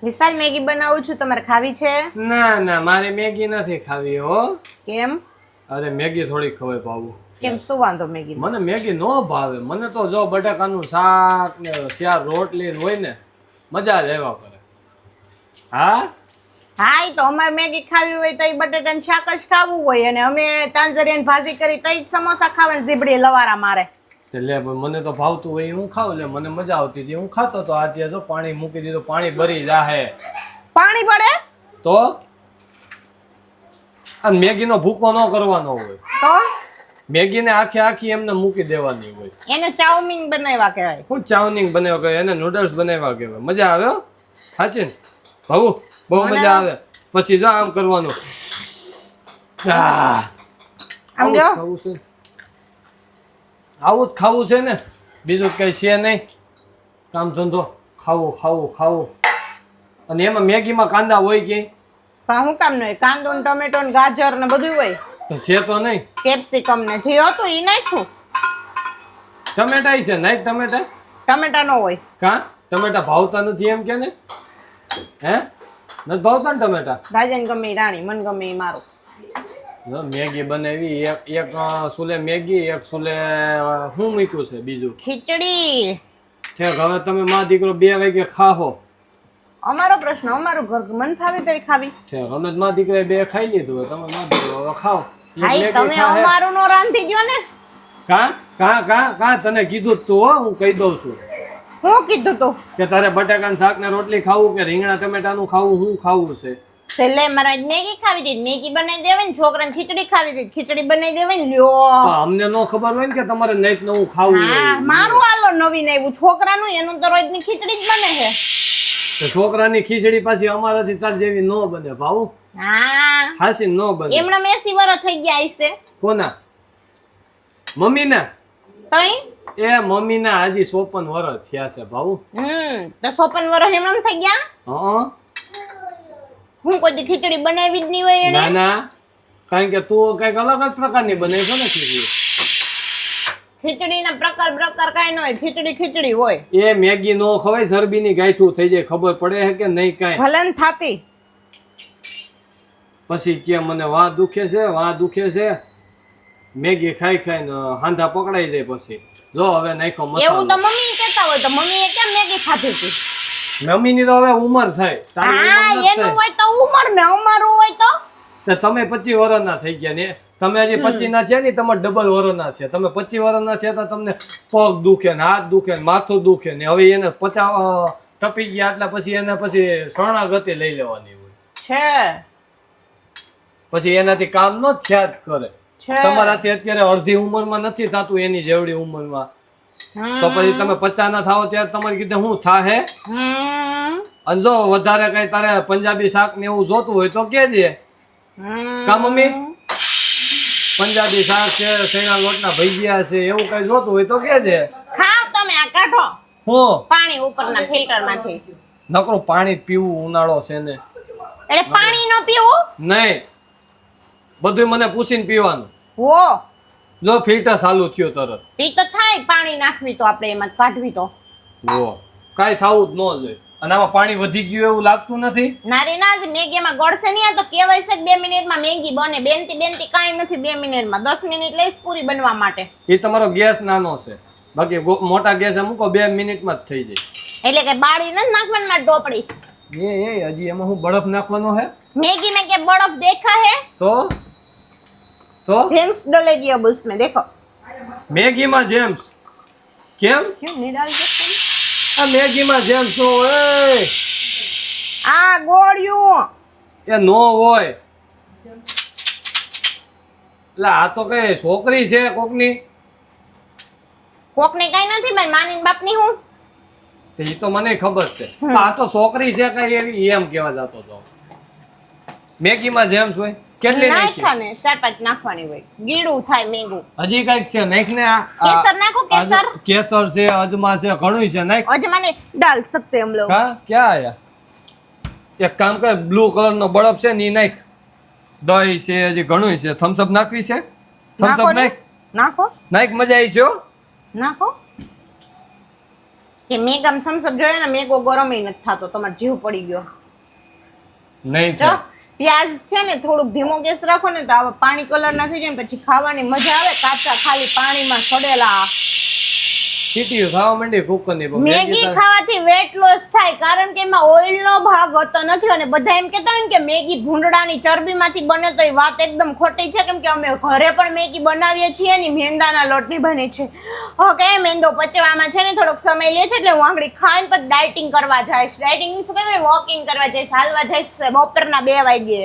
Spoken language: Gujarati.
વિશાલ મેગી બનાવું છું, તમારે ખાવી છે? ના ના મારે મેગી નથી ખાવી હો. કેમ? અરે મેગી થોડી ખવાય ભાવું. કેમ, શું વાંધો મેગી? મને મેગી નો ભાવે. મને તો જો બટાકાનું શાક ને ચાર રોટલી હોય ને મજા જ આવ્યા કરે. હા હા, ઈ તો અમારે મેગી ખાવી હોય તો બટેટાનું શાક જ ખાવું હોય, અને અમે તાંજરિયાની ભાજી કરી તો સમોસા ખાવાની જીબડી લવારા મારે. લે મને તો ભાવતું હોય હું ખાવ. લે મને મજા આવતી હતી હું ખાતો તો. આજે જો પાણી મૂકી દીધું, પાણી ભરી જાહે. પાણી પડે તો અને મેગી નો ભૂકો ન કરવાનો હોય. તો મેગી ને આખી આખી એમને મૂકી દેવાની હોય. એને ચાઉમીન બનાવ્યા કહેવાય. હું ચાઉમીન બનાવ્યા કહેવાય, એને નૂડલ્સ બનાવ્યા કહેવાય. મજા આવે હો સાચી ને ભાऊ, બહુ મજા આવે. પછી જો આમ કરવાનું. આમ જો ખાવું છે, આવું જ ખાવું છે ને, બીજું કઈ છે નહીં. કામ ધંધો ખાવું ખાવું ખાવું. અને એમાં મેગીમાં કાંદા હોય કે શું કામ નહીં? કાંદો ને ટમેટો ને ગાજર ને બધું હોય. તો છે તો નહીં. કેપ્સિકમ ને જે હતું ઈ નાખ્યું. ટમેટા છે નાખ ટમેટા. ટમેટા નો હોય. કા ટમેટા ભાવતા નથી એમ કે ને? હે નથી ભાવતા ને ટમેટા? રાજાને ગમે ઈ રાણી, મન ગમે ઈ મારું. મેગી બનાવી, એક સુલે મેગી, એક સુલે શું મૂક્યું છે બીજું? ખીચડી. છે હવે તમે માં દીકરો 2 વાગે ખાહો. અમારો પ્રશ્ન, અમારું ઘર મન ફાવે તો ખાવી. છે અમે માં દીકરા 2 ખાઈ લીધું હોય, તમે માં દીકરો હવે ખાઓ. હાઈ તમે અમારું નો રાંધી દ્યો ને. કા કા કા કા તને કીધું તું હો, હું કહી દઉં છું. હું કીધું તું કે તારે બટાકાનું શાક ને રોટલી ખાવું કે રીંગણા ટમેટાનું ખાવું, હું ખાવું છે? છેલ્લે મારે મેગી ખાવી હતી, મેગી બનાવી દેવાય ને. છોકરાને ખીચડી ખાવી હતી, ખીચડી બનાવી દેવાય ને. લ્યો અમને નો ખબર હોય ને કે તમારે નઈત નવું ખાવું. હા, મારું આલો નવીન આવ્યું. છોકરાનું એનું તો રોજની ખીચડી જ બને છે. તો છોકરાની ખીચડી પાછી અમારાથી તાર જેવી નો બને ભાવું. હા, હાસી નો બને. એમણે 80 વર્ષ થઈ ગયા હશે. કોના? મમ્મીના? તઈ એ મમ્મીના હજી 54 વર્ષ થયા છે ભાવું. તો 54 વર્ષ એમણે થઈ ગયા. હા, હું કોઈ દી ખીચડી બનાવી જ નહીં હોય એને. ના ના, કારણ કે તું કઈક અલગ જ પ્રકારની બનાવી છે ને ખીચડી. ખીચડીના પ્રકાર કાઈ ન હોય. ખીચડી ખીચડી હોય. એ મેગી નો ખવાય, શરબીની ગાંઠું થઈ જાય. ખબર પડે છે કે નહીં કાંઈ? ભલન થાતી. પછી કે મને વાહ દુખે છે, વાહ દુખે છે. મેગી ખાઈ ખાઈને હાંધા પકડાઈ જાય. પછી જો હવે નાખો એવું મસાલો. તો મમ્મી કહેતા હોય, તો મમ્મીએ કેમ મેગી ખાધી હતી? મમ્મીની તો હવે ઉંમર થાય. તારી ઉંમર હા, નથી એનું થઈ. હોય તો ઉંમર ને અમારું હોય તો. તો તમે 25 વર્ષના થઈ ગયા ને, તમે હજી 25 ના છે ને, તમારે ડબલ વર્ષના છે. તમે 25 વર્ષના છે તો તમને પગ દુખે ને, હાથ દુખે ને, માથું દુખે ને. હવે એને 50 ટપી ગયા એટલે પછી એને પછી શરણાગતિ લઈ લેવાની હોય છે. પછી એનાથી કામ નો થયા જ કરે. છે. તમારાથી અત્યારે અડધી ઉંમરમાં નથી થતું એની જેવડી ઉંમરમાં. તો પછી તમે 50 ના થાવ ત્યારે તમારી કીધે શું થાહે? અને જો વધારે કઈ તારે પંજાબી શાક ને એવું જોતું હોય તો કેજે. કા મમ્મી? પંજાબી શાક છે, શેણા લોટના ભજીયા છે, એવું કઈ જોતું હોય તો કેજે. ખાવ તમે આ કાઢો હું પાણી ઉપરના ફિલ્ટર માંથી. નકરું પાણી જ પીવું, ઉનાળો છે ને. એટલે પાણી નો પીવું. નહીં, બધું મને પૂછીને પીવાનું. હો, જો ફિલ્ટર ચાલુ થયો તરત. ઈ તો થાય. પાણી નાખવી તો આપણે એમાં કાઢવી તો. વો કાઈ થાવું જ ન જોઈએ. અને આમાં પાણી વધી ગયું એવું લાગતું નથી? નારી ના જ મેગીમાં ગળશે નહીં. આ તો કહેવાય છે 2 મિનિટમાં મેગી બને. બેનતી કાંઈ નથી 2 મિનિટમાં. 10 મિનિટ લઈશ પૂરી બનવા માટે. એ તમારો ગેસ નાનો છે, બાકી મોટા ગેસ મૂકો 2 મિનિટમાં જ થઈ જાય. એટલે કે બાળી નથી નાખવાની મારી ઢોપળી. એ હજી એમાં હું બરફ નાખવાનો હે? मैगी में क्या बर्फ देखा है? तो जेम्स डलेगी अब उसमें देखो. मैगी में जेम्स केम क्यों नहीं डालते तुम? आ मैगी में जेम्स तो ए आ गोળિયું એ નો હોય. લા આ તો કઈ છોકરી છે કોકની. કોકને કઈ નથી ભાઈ, માની બાપની હું. એ તો મને ખબર છે. આ તો છોકરી છે કઈ એવી એમ કેવા જાતો તો. મેગી માં જેમ્સ હોય કેટલી નાખી? નાખવાને 4-5 નાખવાની હોય. ગીડું થાય મેગું. હજી કઈક છે નાખ ને. કેસર નાખો. કેસર છે, અજમા છે, ઘણું છે નાખ. અજમા ને डाल सकते हम लोग. હા ક્યાં આયા? એક કામ કર, બ્લુ કલર નો બરફ છે ની નાખ. દહીં છે, હજી ઘણું છે. થમ્સ અપ નાખવી છે? થમ્સ અપ નાખ. નાખો નાખ, મજા આવી છે હો. નાખો. કે મેગ આમ થમ્સઅપ જોઈએ ને મેગો ગરમ નથી થતો, તમારો જીવ પડી ગયો. નહીં જો થાય. પ્યાઝ છે ને થોડુંક ધીમો ગેસ રાખો ને તો આવા પાણી કલર ના થઈ જાય ને પછી ખાવાની મજા આવે. કાચા ખાલી પાણીમાં સડેલા સીટીયું ખાવા માંડી કુકરની પર. મેગી ખાવાથી વેટ લોસ થાય, કારણ કે એમાં ઓઇલ નો ભાગ હોતો નથી. અને બધા એમ કહેતા હોય ને કે મેગી ભૂંડડાની ચરબીમાંથી બને, તો એ વાત એકદમ ખોટી છે. કેમ કે અમે ઘરે પણ મેગી બનાવીએ છીએ ને મેંદાના લોટની બને છે. ઓકે, મેંદો પચવામાં છે ને થોડોક સમય લે છે, એટલે હું આંગળી ખાઈને પછી ડાયટિંગ કરવા જઈશ. ડાયટિંગ શું કહેવાય, વોકિંગ કરવા જઈશ, હાલવા જઈશ બપોરના 2 વાગે.